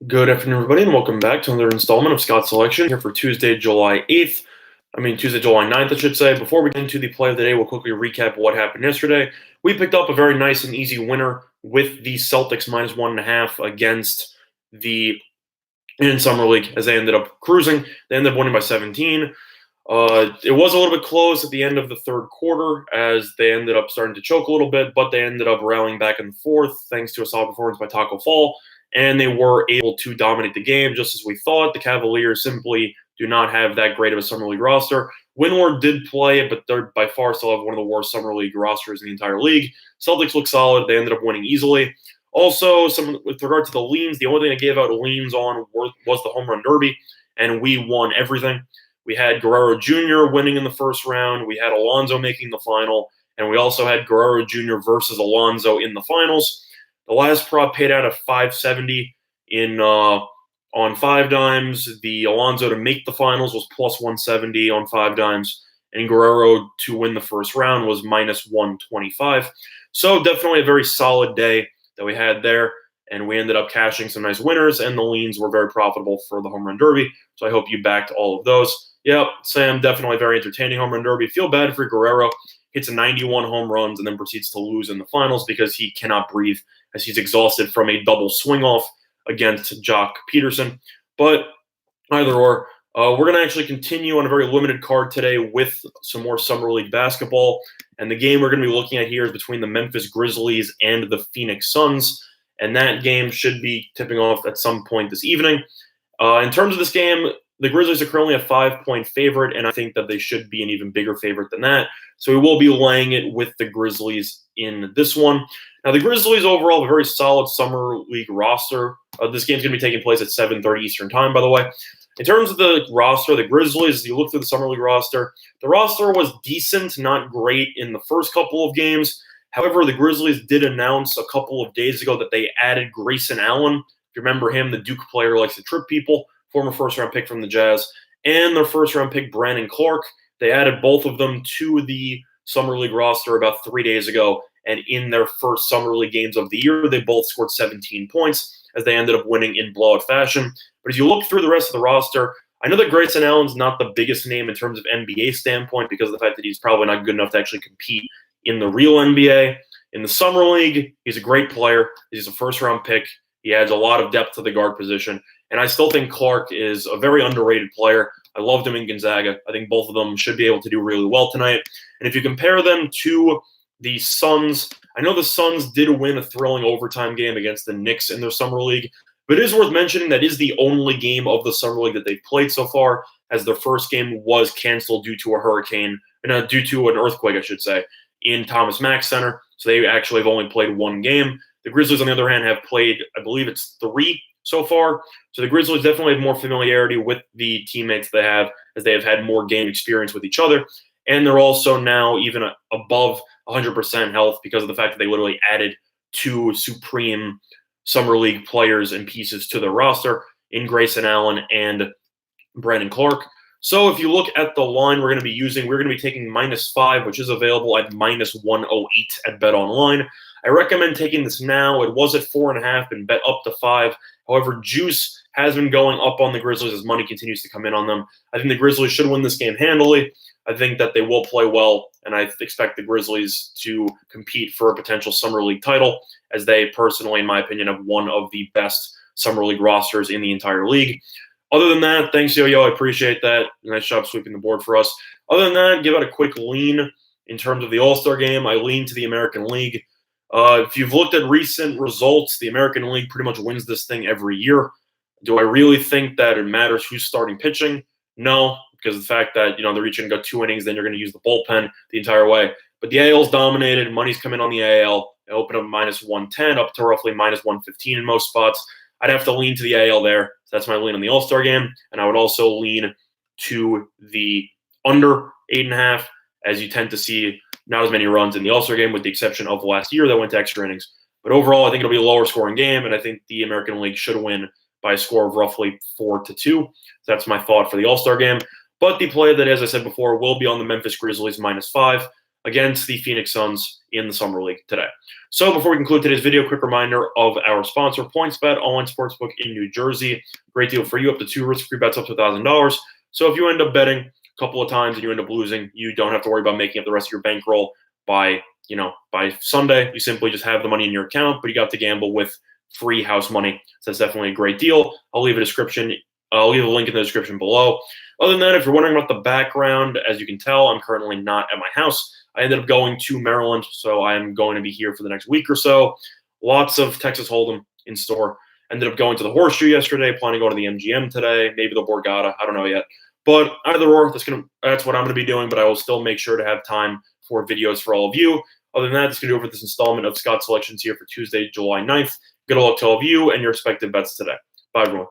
Good afternoon, everybody, and welcome back to another installment of Scott's Selection here for Tuesday, July 8th. Tuesday, July 9th, I should say. Before we get into the play of the day, we'll quickly recap what happened yesterday. We picked up a very nice and easy winner with the Celtics minus 1.5 against the in Summer League as they ended up cruising. They ended up winning by 17. It was a little bit close at the end of the third quarter as they ended up starting to choke a little bit, but they ended up rallying back in the fourth thanks to a solid performance by Taco Fall, and they were able to dominate the game just as we thought. The Cavaliers simply do not have that great of a Summer League roster. Windward did play, but they're by far still have one of the worst Summer League rosters in the entire league. Celtics look solid. They ended up winning easily. Also, with regard to the leans, the only thing I gave out leans on was the home run derby, and we won everything. We had Guerrero Jr. winning in the first round. We had Alonso making the final, and we also had Guerrero Jr. versus Alonso in the finals. The last prop paid out at 570 on 5 dimes. The Alonso to make the finals was plus 170 on 5 dimes, and Guerrero to win the first round was minus 125. So definitely a very solid day that we had there, and we ended up cashing some nice winners, and the leans were very profitable for the home run derby. So I hope you backed all of those. Yep, Sam, definitely very entertaining home run derby. Feel bad for Guerrero. Hits a 91 home runs and then proceeds to lose in the finals because he cannot breathe as he's exhausted from a double swing-off against Jock Peterson. But either or, we're going to actually continue on a very limited card today with some more Summer League basketball. And the game we're going to be looking at here is between the Memphis Grizzlies and the Phoenix Suns. And that game should be tipping off at some point this evening. In terms of this game, the Grizzlies are currently a 5-point favorite, and I think that they should be an even bigger favorite than that. So we will be laying it with the Grizzlies in this one. Now, the Grizzlies overall have a very solid Summer League roster. This game's going to be taking place at 7:30 Eastern Time, by the way. In terms of the roster, the Grizzlies, you look through the Summer League roster, the roster was decent, not great in the first couple of games. However, the Grizzlies did announce a couple of days ago that they added Grayson Allen. If you remember him, the Duke player who likes to trip people, former first-round pick from the Jazz, and their first-round pick, Brandon Clark. They added both of them to the Summer League roster about 3 days ago, and in their first Summer League games of the year, they both scored 17 points as they ended up winning in blowout fashion. But as you look through the rest of the roster, I know that Grayson Allen's not the biggest name in terms of NBA standpoint because of the fact that he's probably not good enough to actually compete in the real NBA. In the Summer League, he's a great player. He's a first-round pick. He adds a lot of depth to the guard position. And I still think Clark is a very underrated player. I loved him in Gonzaga. I think both of them should be able to do really well tonight. And if you compare them to the Suns, I know the Suns did win a thrilling overtime game against the Knicks in their Summer League, but it is worth mentioning that is the only game of the Summer League that they've played so far, as their first game was canceled due to a hurricane, due to an earthquake, I should say, in Thomas Mack Center. So they actually have only played one game. The Grizzlies, on the other hand, have played, I believe it's 3 so far. So the Grizzlies definitely have more familiarity with the teammates they have, as they have had more game experience with each other. And they're also now even above 100% health because of the fact that they literally added 2 supreme Summer League players and pieces to their roster in Grayson Allen and Brandon Clark. So if you look at the line we're going to be using, we're going to be taking -5, which is available at -108 at BetOnline. I recommend taking this now. It was at 4.5 and bet up to 5. However, juice has been going up on the Grizzlies as money continues to come in on them. I think the Grizzlies should win this game handily. I think that they will play well, and I expect the Grizzlies to compete for a potential Summer League title, as they personally, in my opinion, have one of the best Summer League rosters in the entire league. Other than that, thanks, Yo-Yo. I appreciate that. Nice job sweeping the board for us. Other than that, give out a quick lean in terms of the All-Star game. I lean to the American League. If you've looked at recent results, the American League pretty much wins this thing every year. Do I really think that it matters who's starting pitching? No, because of the fact that, they're each going to go 2 innings, then you're going to use the bullpen the entire way. But the AL's dominated. Money's coming on the AL. They open up -110 up to roughly -115 in most spots. I'd have to lean to the AL there. So that's my lean on the All-Star game. And I would also lean to the under 8.5, as you tend to see not as many runs in the All-Star game, with the exception of last year that went to extra innings. But overall, I think it'll be a lower scoring game, and I think the American League should win by a score of roughly 4-2. So that's my thought for the All-Star game. But the play that, as I said before, will be on the Memphis Grizzlies -5. against the Phoenix Suns in the Summer League today. So before we conclude today's video, quick reminder of our sponsor, PointsBet, online sportsbook in New Jersey. Great deal for you, up to 2 risk-free bets up to $1,000. So if you end up betting a couple of times and you end up losing, you don't have to worry about making up the rest of your bankroll by Sunday. You simply just have the money in your account, but you got to gamble with free house money. So that's definitely a great deal. I'll leave a link in the description below. Other than that, if you're wondering about the background, as you can tell, I'm currently not at my house. I ended up going to Maryland, so I'm going to be here for the next week or so. Lots of Texas Hold'em in store. Ended up going to the Horseshoe yesterday, planning to go to the MGM today, maybe the Borgata, I don't know yet. But either or, that's what I'm going to be doing, but I will still make sure to have time for videos for all of you. Other than that, that's going to do it for this installment of Scott Selections here for Tuesday, July 9th. Good luck to all of you and your respective bets today. Bye, everyone.